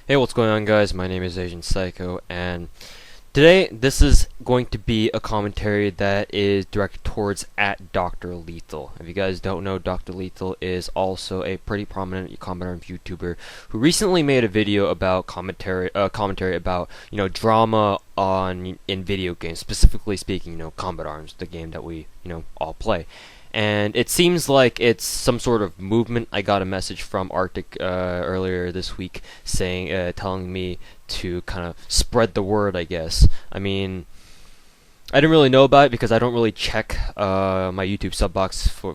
Hey, what's going on, guys? My name is Asian Psycho, and today this is going to be a commentary that is directed towards at DrLethal. If you guys don't know, DrLethal is also a pretty prominent combat YouTuber who recently made a video about commentary about drama on in video games, specifically speaking, Combat Arms, the game that we all play. And it seems like it's some sort of movement. I got a message from Arctic earlier this week saying, telling me to kind of spread the word, I guess. I mean, I didn't really know about it because I don't really check my YouTube sub box for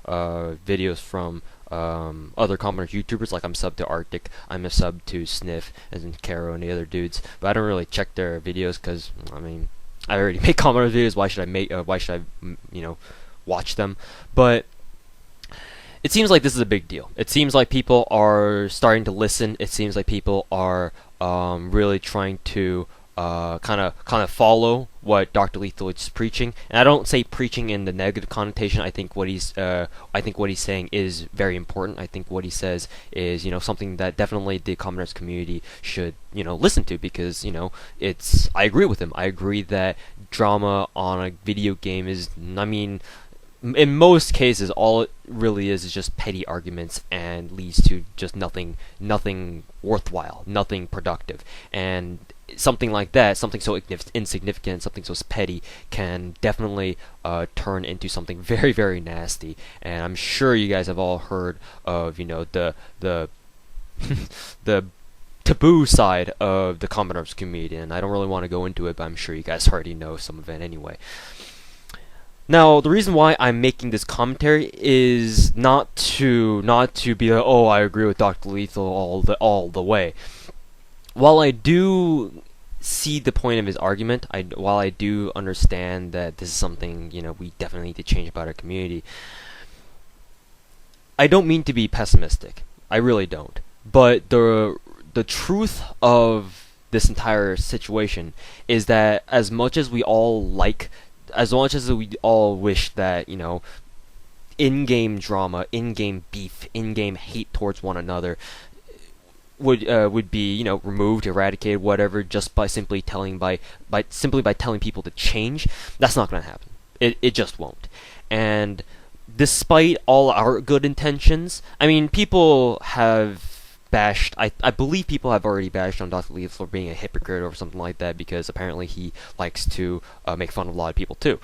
videos from other commoner YouTubers. Like, I'm sub to Arctic, I'm a sub to Sniff and Caro and the other dudes, but I don't really check their videos because I mean, I already make commoner videos. Why should I watch them? But it seems like this is a big deal. It seems like people are starting to listen. It seems like people are really trying to kind of follow what DrLethal is preaching. And I don't say preaching in the negative connotation. I think what he's saying is very important. I think what he says is something that definitely the commoners community should listen to, because it's, I agree with him. I agree that drama on a video game is, I mean, in most cases, all it really is just petty arguments and leads to just nothing worthwhile, nothing productive. And something like that, something so insignificant, something so petty, can definitely turn into something very, very nasty. And I'm sure you guys have all heard of the the taboo side of the Combat Arms community, and I don't really want to go into it, but I'm sure you guys already know some of it anyway. Now, the reason why I'm making this commentary is not to be like, oh, I agree with DrLethal all the way. While I do see the point of his argument, while I do understand that this is something we definitely need to change about our community, I don't mean to be pessimistic. I really don't. But the truth of this entire situation is that as much as we all wish that in-game drama, in-game beef, in-game hate towards one another would be removed, eradicated, whatever, just by simply telling people to change, that's not going to happen. It just won't. And despite all our good intentions, I mean, people have bashed, I believe people have already bashed on DrLethal for being a hypocrite or something like that, because apparently he likes to make fun of a lot of people too.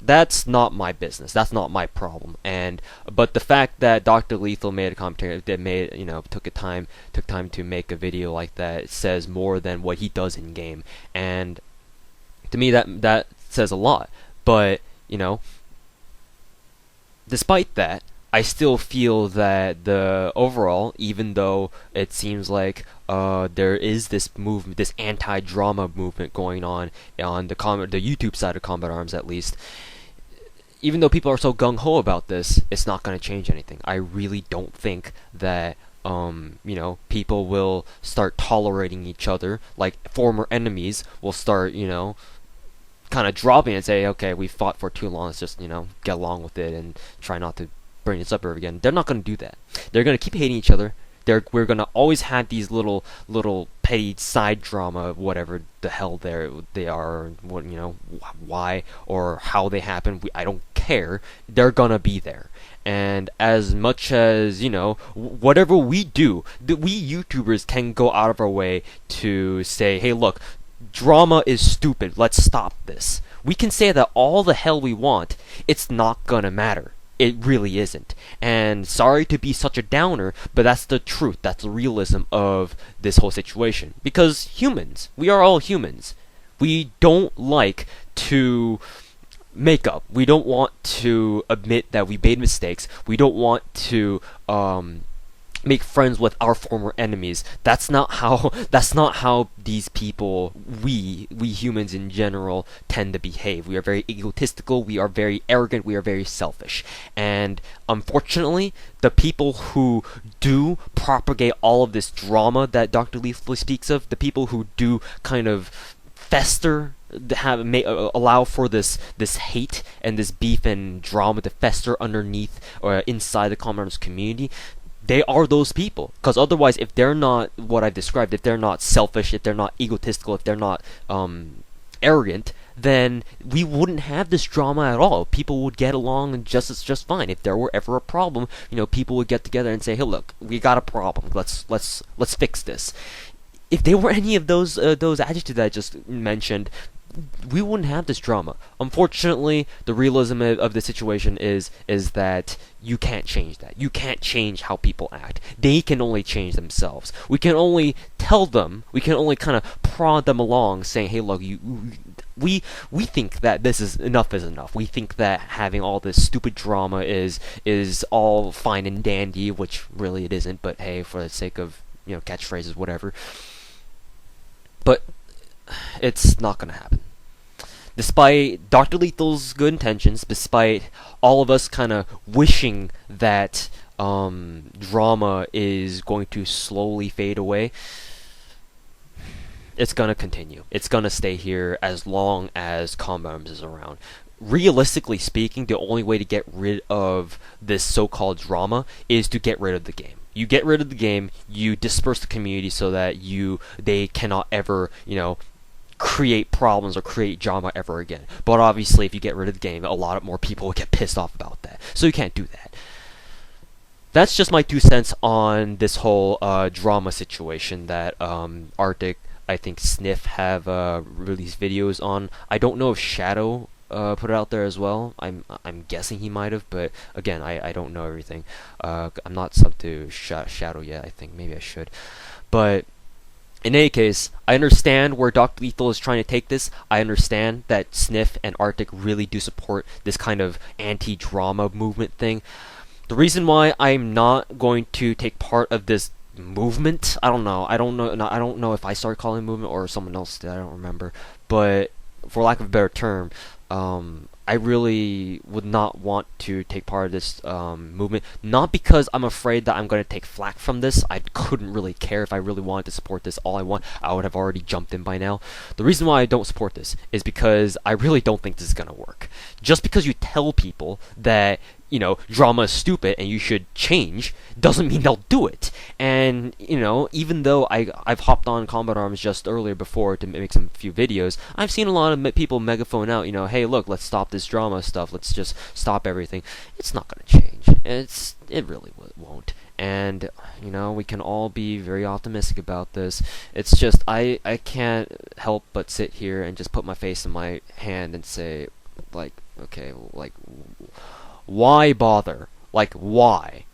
That's not my business. That's not my problem. But the fact that DrLethal made a commentary that made took time to make a video like that says more than what he does in game. And to me, that says a lot. But despite that, I still feel that the overall, even though it seems like there is this movement, this anti-drama movement going on the YouTube side of Combat Arms, at least, even though people are so gung-ho about this, it's not going to change anything. I really don't think that people will start tolerating each other, like former enemies will start kind of dropping and say, okay, we fought for too long, let's just get along with it and try not to bring this up ever again. They're not going to do that. They're going to keep hating each other. We're going to always have these little petty side drama, whatever the hell they are, what why or how they happen. I don't care. They're going to be there. And as much as whatever we do, we YouTubers can go out of our way to say, hey, look, drama is stupid. Let's stop this. We can say that all the hell we want. It's not going to matter. It really isn't. And sorry to be such a downer, but that's the truth. That's the realism of this whole situation. Because humans, we are all humans. We don't like to make up. We don't want to admit that we made mistakes. We don't want to make friends with our former enemies. That's not how these people, we humans in general, tend to behave. We are very egotistical, we are very arrogant, we are very selfish. And unfortunately, the people who do propagate all of this drama that DrLethal speaks of, the people who do kind of fester, allow for this hate and this beef and drama to fester underneath or inside the commoners community, they are those people. Because otherwise, if they're not what I've described, if they're not selfish, if they're not egotistical, if they're not arrogant, then we wouldn't have this drama at all. People would get along just fine. If there were ever a problem, people would get together and say, "Hey, look, we got a problem. Let's fix this." If they were any of those adjectives that I just mentioned, we wouldn't have this drama. Unfortunately, the realism of the situation is that you can't change that. You can't change how people act. They can only change themselves. We can only tell them. We can only kind of prod them along, saying, "Hey, look, we think that this is enough is enough. We think that having all this stupid drama is all fine and dandy," which really it isn't. But hey, for the sake of catchphrases, whatever. But it's not gonna happen. Despite DrLethal's good intentions, despite all of us kind of wishing that drama is going to slowly fade away, it's gonna continue. It's gonna stay here as long as Combat Arms is around. Realistically speaking, the only way to get rid of this so-called drama is to get rid of the game. You get rid of the game, you disperse the community so that they cannot ever, create problems or create drama ever again. But obviously, if you get rid of the game, a lot more people will get pissed off about that. So you can't do that. That's just my 2 cents on this whole drama situation that Arctic, I think, Sniff have released videos on. I don't know if Shadow put it out there as well. I'm guessing he might have, but again, I don't know everything. I'm not subbed to Shadow yet. I think maybe I should, but in any case, I understand where DrLethal is trying to take this. I understand that Sniff and Arctic really do support this kind of anti-drama movement thing. The reason why I'm not going to take part of this movement, I don't know if I started calling it movement or someone else did. I don't remember. But for lack of a better term, I really would not want to take part of this movement. Not because I'm afraid that I'm going to take flack from this. I couldn't really care if I really wanted to support this. I would have already jumped in by now. The reason why I don't support this is because I really don't think this is going to work. Just because you tell people that drama is stupid and you should change, doesn't mean they'll do it. And, even though I've hopped on Combat Arms just earlier before to make some few videos, I've seen a lot of people megaphone out, hey, look, let's stop this drama stuff, let's just stop everything. It's not going to change. It really won't. And, we can all be very optimistic about this. It's just, I can't help but sit here and just put my face in my hand and say, like, okay, like, why bother? Like, why?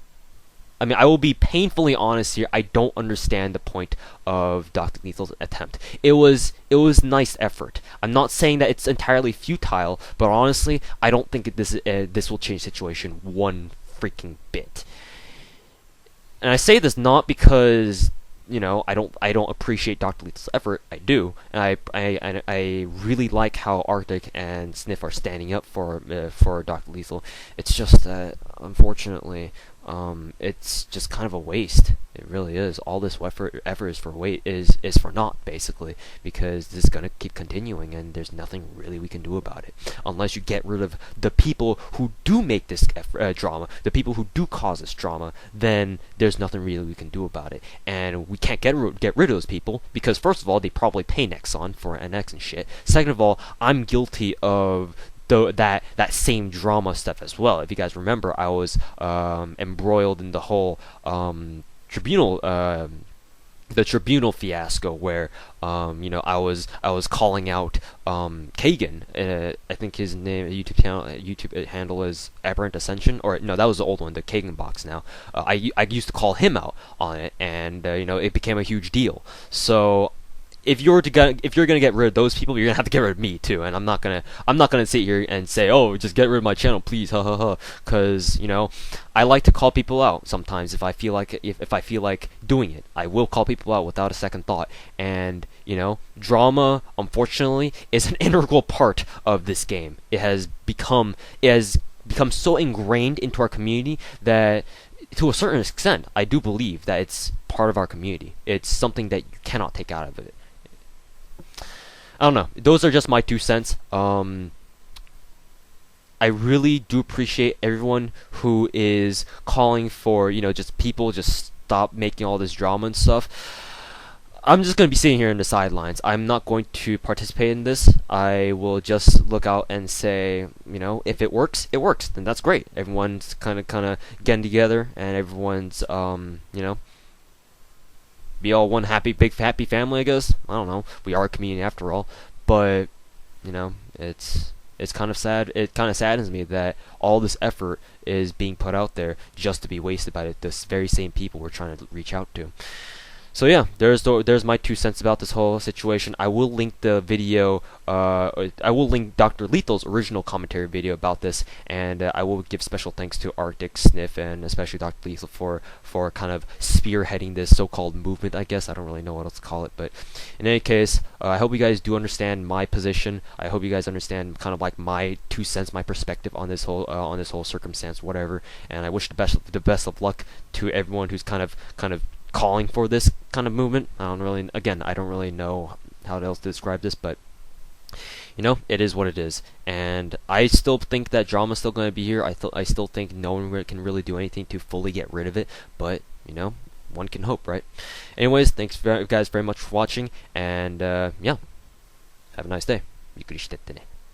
I mean, I will be painfully honest here. I don't understand the point of DrLethal's attempt. It was nice effort. I'm not saying that it's entirely futile, but honestly, I don't think this will change the situation one freaking bit. And I say this not because I don't appreciate DrLethal's effort. I do, and I really like how Arctic and Sniff are standing up for DrLethal. It's just that, unfortunately, it's just kind of a waste. It really is. All this effort is for naught, basically, because this is gonna keep continuing, and there's nothing really we can do about it unless you get rid of the people who do make this drama, the people who do cause this drama. Then there's nothing really we can do about it, and we can't get rid of those people because, first of all, they probably pay Nexon for NX and shit. Second of all, I'm guilty of that same drama stuff as well. If you guys remember, I was embroiled in the whole tribunal the tribunal fiasco where I was calling out Kagan. I think his name YouTube handle is Aberrant Ascension, or no, that was the old one, the Kagan box now. I used to call him out on it, and it became a huge deal. So if you're gonna get rid of those people, you're gonna have to get rid of me too. And I'm not gonna sit here and say, oh, just get rid of my channel, please, ha ha ha. Because I like to call people out sometimes if I feel like doing it. I will call people out without a second thought. And drama, unfortunately, is an integral part of this game. It has become so ingrained into our community that, to a certain extent, I do believe that it's part of our community. It's something that you cannot take out of it. I don't know. Those are just my 2 cents. I really do appreciate everyone who is calling for, just people just stop making all this drama and stuff. I'm just going to be sitting here in the sidelines. I'm not going to participate in this. I will just look out and say, if it works, it works. Then that's great. Everyone's kind of getting together, and everyone's, be all one big happy family, I guess. I don't know. We are a community after all. But, it's kind of sad. It kind of saddens me that all this effort is being put out there just to be wasted by this very same people we're trying to reach out to. So yeah, there's my 2 cents about this whole situation. I will link the video. I will link DrLethal's original commentary video about this, and I will give special thanks to Arctic, Sniff, and especially DrLethal for kind of spearheading this so-called movement. I guess I don't really know what else to call it, but in any case, I hope you guys do understand my position. I hope you guys understand kind of like my 2 cents, my perspective on this whole circumstance, whatever. And I wish the best of luck to everyone who's kind of calling for this kind of movement. I don't really know how else to describe this, but it is what it is. And I still think that drama's still going to be here. I still think no one can really do anything to fully get rid of it, but one can hope, right? Anyways, thanks guys very much for watching, and yeah, have a nice day. ゆっくりしてってね。